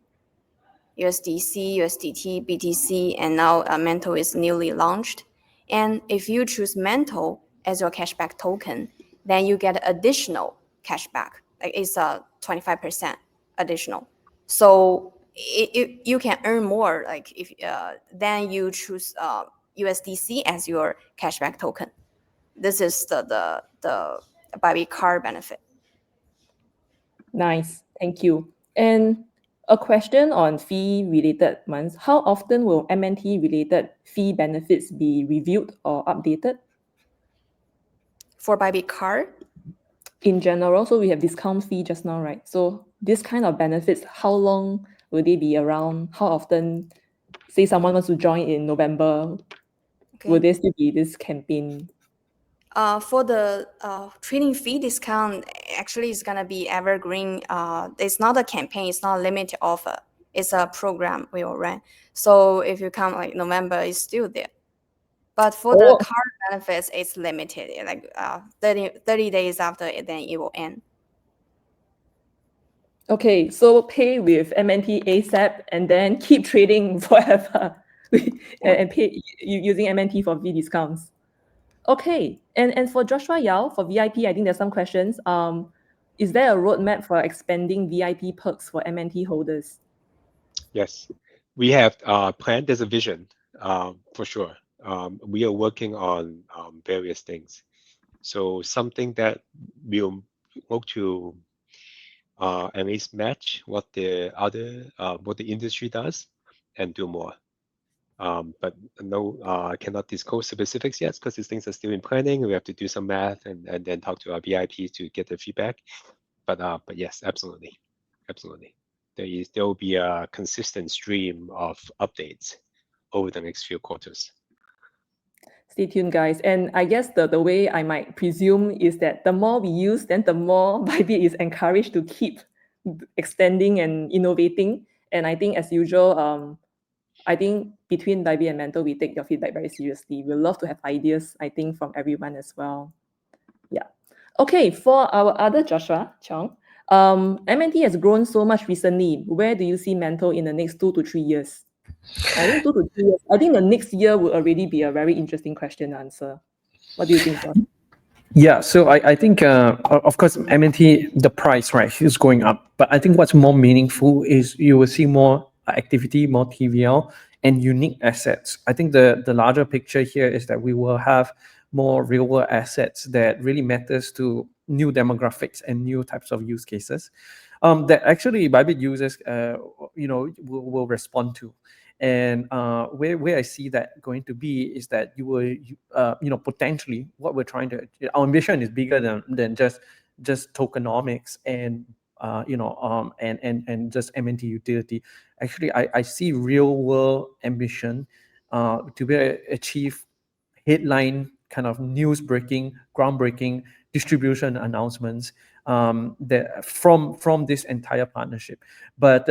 USDC, USDT, BTC, and now Mantle is newly launched. And if you choose Mantle as your cashback token, then you get additional cashback. Like it's a 25% additional. So you can earn more. Like if then you choose USDC as your cashback token. This is the Bybit card benefit. Nice, thank you. And a question on fee-related ones. How often will MNT-related fee benefits be reviewed or updated? For Bybit card? In general, so we have discount fee just now, right? So this kind of benefits, how long will they be around? How often, say someone wants to join in November, will there still be this campaign? For the trading fee discount, actually it's gonna be evergreen. It's not a campaign, it's not a limited offer. It's a program we will run. So if you come like November, it's still there. But for the card benefits, it's limited. Like 30 days after it, then it will end. Okay, so pay with MNT ASAP and then keep trading forever and pay using MNT for V discounts. Okay, and for Joshua Yao, for VIP, I think there's some questions. is there a roadmap for expanding VIP perks for MNT holders? Yes, we have planned. There's a vision for sure. We are working on various things. So something that will hope to at least match what the industry does and do more. But no, cannot disclose specifics yet because these things are still in planning. We have to do some math and then talk to our VIPs to get the feedback. But yes, absolutely. There will be a consistent stream of updates over the next few quarters. Stay tuned, guys. And I guess the way I might presume is that the more we use, then the more Bybit is encouraged to keep extending and innovating. And I think, as usual, I think between Bybit and Mantle, we take your feedback very seriously. We love to have ideas, I think, from everyone as well. Yeah. Okay, for our other Joshua Chong, MNT has grown so much recently. Where do you see Mantle in the next 2 to 3 years? I think 2 to 3 years. I think the next year will already be a very interesting question to answer. What do you think, Josh? Yeah, so I think, of course, MNT, the price, right, is going up. But I think what's more meaningful is you will see more activity, more TVL, and unique assets. I think the larger picture here is that we will have more real world assets that really matters to new demographics and new types of use cases that actually Bybit users, will respond to. And where I see that going to be is that you will, potentially what we're trying to, our ambition is bigger than just tokenomics and and just MNT utility. Actually, I see real world ambition to be achieve headline kind of news breaking, groundbreaking distribution announcements that from this entire partnership. But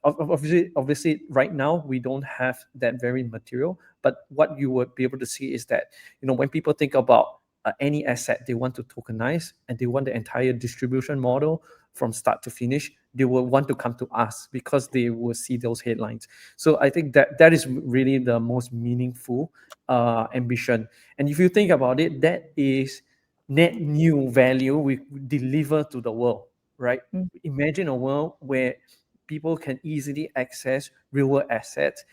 obviously, right now we don't have that very material. But what you would be able to see is that when people think about any asset they want to tokenize and they want the entire distribution model from start to finish, they will want to come to us because they will see those headlines. So I think that is really the most meaningful ambition. And if you think about it, that is net new value we deliver to the world, right? Imagine a world where people can easily access real world assets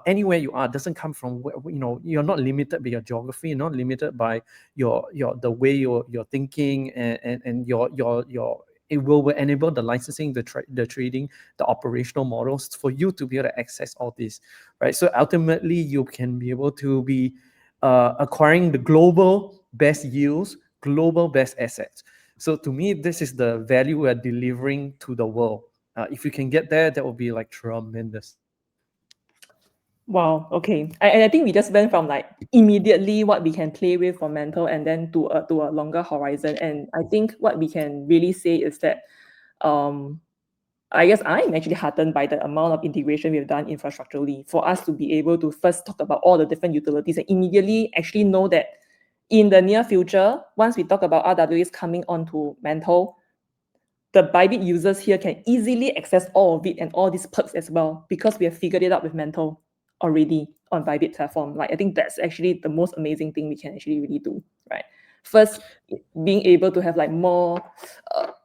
anywhere you are. Doesn't come from you're not limited by your geography, you're not limited by your the way you're thinking and your it will enable the licensing, the trading, the operational models for you to be able to access all this, right? So ultimately, you can be able to be acquiring the global best yields, global best assets. So to me, this is the value we're delivering to the world. If you can get there, that would be like tremendous. Wow. Okay. I think we just went from like immediately what we can play with for Mantle and then to a longer horizon. And I think what we can really say is that I guess I'm actually heartened by the amount of integration we've done infrastructurally for us to be able to first talk about all the different utilities and immediately actually know that in the near future, once we talk about RWAs coming onto Mantle, the Bybit users here can easily access all of it and all these perks as well because we have figured it out with Mantle already on Bybit platform. Like I think that's actually the most amazing thing we can actually really do, right? First, being able to have like more,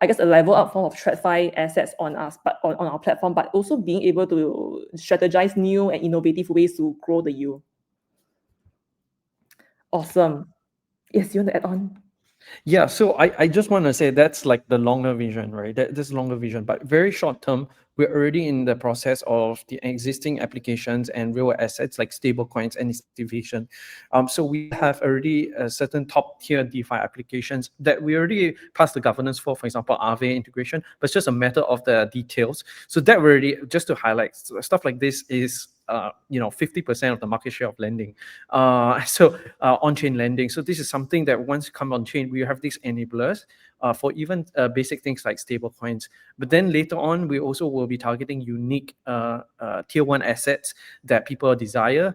I guess, a level up form of TradFi assets on us, but on our platform, but also being able to strategize new and innovative ways to grow the yield. Awesome. Yes, you want to add on? Yeah, so I just want to say that's like the longer vision, right? This longer vision, but very short term, we're already in the process of the existing applications and real assets like stablecoins and activation. So we have already a certain top tier DeFi applications that we already passed the governance for example, Aave integration, but it's just a matter of the details. So that already, just to highlight, stuff like this is 50% of the market share of lending. On-chain lending. So this is something that once you come on-chain, we have these enablers for even basic things like stable coins. But then later on, we also will be targeting unique tier one assets that people desire,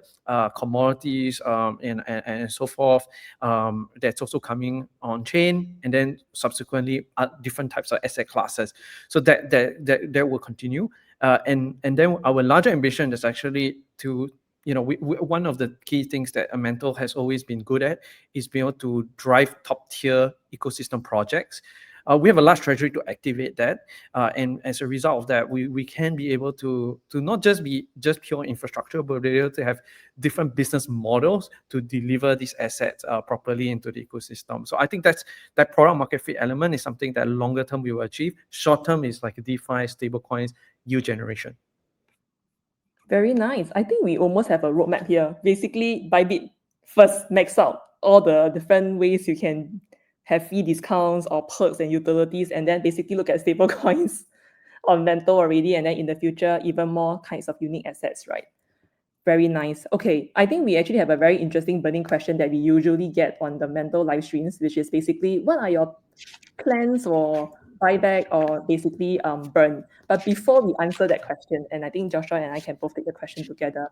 commodities and so forth. That's also coming on-chain, and then subsequently different types of asset classes. So that will continue. And then our larger ambition is actually to, one of the key things that Mantle has always been good at is being able to drive top tier ecosystem projects. We have a large treasury to activate that, and as a result of that, we can be able to not just be just pure infrastructure, but be able to have different business models to deliver these assets properly into the ecosystem. So I think that product market fit element is something that longer term we will achieve. Short term is like DeFi, stablecoins, yield generation. Very nice. I think we almost have a roadmap here. Basically, Bybit first max out all the different ways you can have fee discounts or perks and utilities, and then basically look at stable coins on Mantle already, and then in the future, even more kinds of unique assets, right? Very nice. Okay, I think we actually have a very interesting burning question that we usually get on the Mantle live streams, which is basically, what are your plans for buyback or basically burn? But before we answer that question, and I think Joshua and I can both take the question together,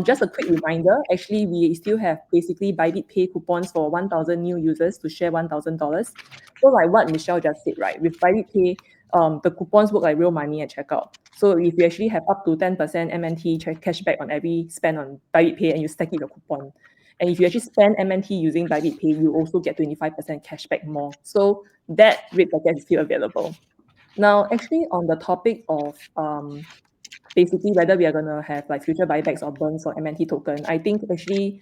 just a quick reminder, actually we still have basically Bybit Pay coupons for 1,000 new users to share $1,000. So like what Michelle just said, right, with Bybit Pay, the coupons work like real money at checkout. So if you actually have up to 10% MNT cashback on every spend on Bybit Pay and you stack it your coupon, and if you actually spend MNT using Bybit Pay, you also get 25% cashback more. So that rate packet is still available. Now, actually, on the topic of basically whether we are going to have like future buybacks or burns for MNT token, I think actually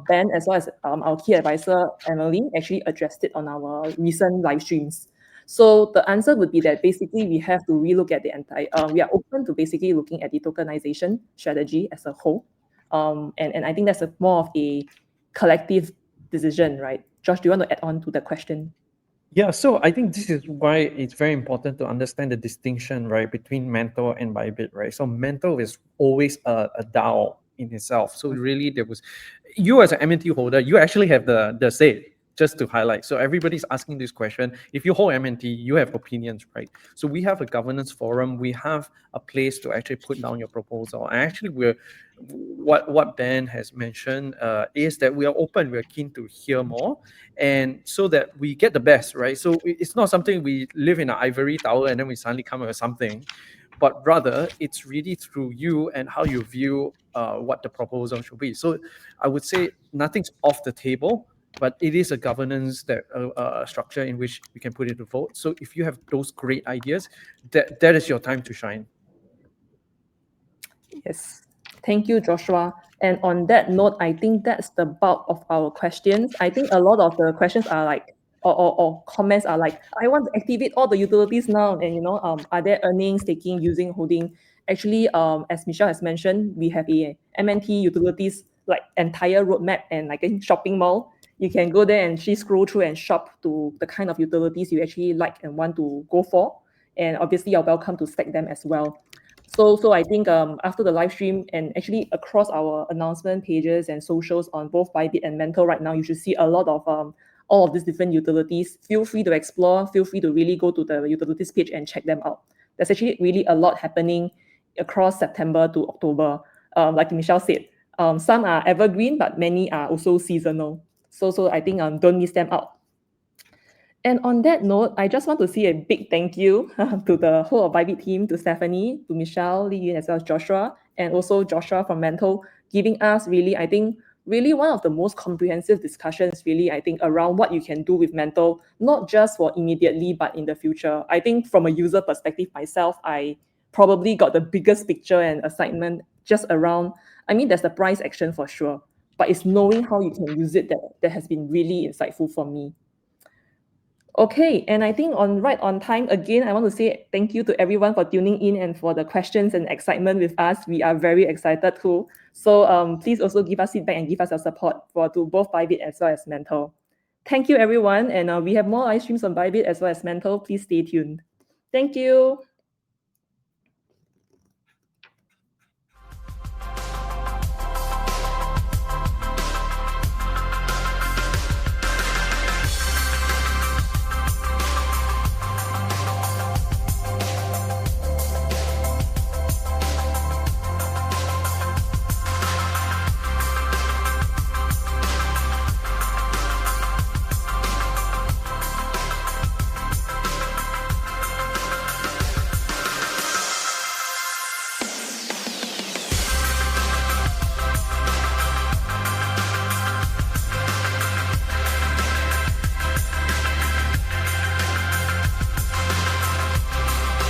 Ben as well as our key advisor Emily actually addressed it on our recent live streams. So the answer would be that basically we have to relook at the entire, we are open to basically looking at the tokenization strategy as a whole. And I think that's more of a collective decision, right? Josh, do you want to add on to the question? Yeah, so I think this is why it's very important to understand the distinction, right, between Mantle and Bybit, right? So Mantle is always a DAO in itself. So really, you as an MNT holder, you actually have the say, just to highlight. So everybody's asking this question. If you hold MNT, you have opinions, right? So we have a governance forum. We have a place to actually put down your proposal. And actually, what Ben has mentioned is that we are open. We are keen to hear more, and so that we get the best, right? So it's not something we live in an ivory tower and then we suddenly come up with something, but rather it's really through you and how you view what the proposal should be. So I would say nothing's off the table, but it is a governance structure in which we can put it to vote. So if you have those great ideas, that is your time to shine. Yes. Thank you, Joshua. And on that note, I think that's the bulk of our questions. I think a lot of the questions are like, or comments are like, I want to activate all the utilities now. And are there earnings, staking, using, holding? Actually, as Michelle has mentioned, we have a MNT utilities like entire roadmap and like a shopping mall. You can go there and scroll through and shop to the kind of utilities you actually like and want to go for. And obviously, you're welcome to stack them as well. So I think after the live stream and actually across our announcement pages and socials on both Bybit and Mantle right now, you should see a lot of all of these different utilities. Feel free to explore. Feel free to really go to the utilities page and check them out. There's actually really a lot happening across September to October. Like Michelle said, some are evergreen, but many are also seasonal. So I think don't miss them out. And on that note, I just want to say a big thank you to the whole of Bybit team, to Stephanie, to Michelle, Li Yun, as well as Joshua, and also Joshua from Mantle, giving us really, I think, really one of the most comprehensive discussions, really, I think, around what you can do with Mantle, not just for immediately, but in the future. I think from a user perspective myself, I probably got the biggest picture and assignment just around, I mean, there's the price action for sure, but it's knowing how you can use it that has been really insightful for me. Okay, and I think right on time, again, I want to say thank you to everyone for tuning in and for the questions and excitement with us. We are very excited too. So please also give us feedback and give us your support to both Bybit as well as Mantle. Thank you, everyone. And we have more live streams on Bybit as well as Mantle. Please stay tuned. Thank you.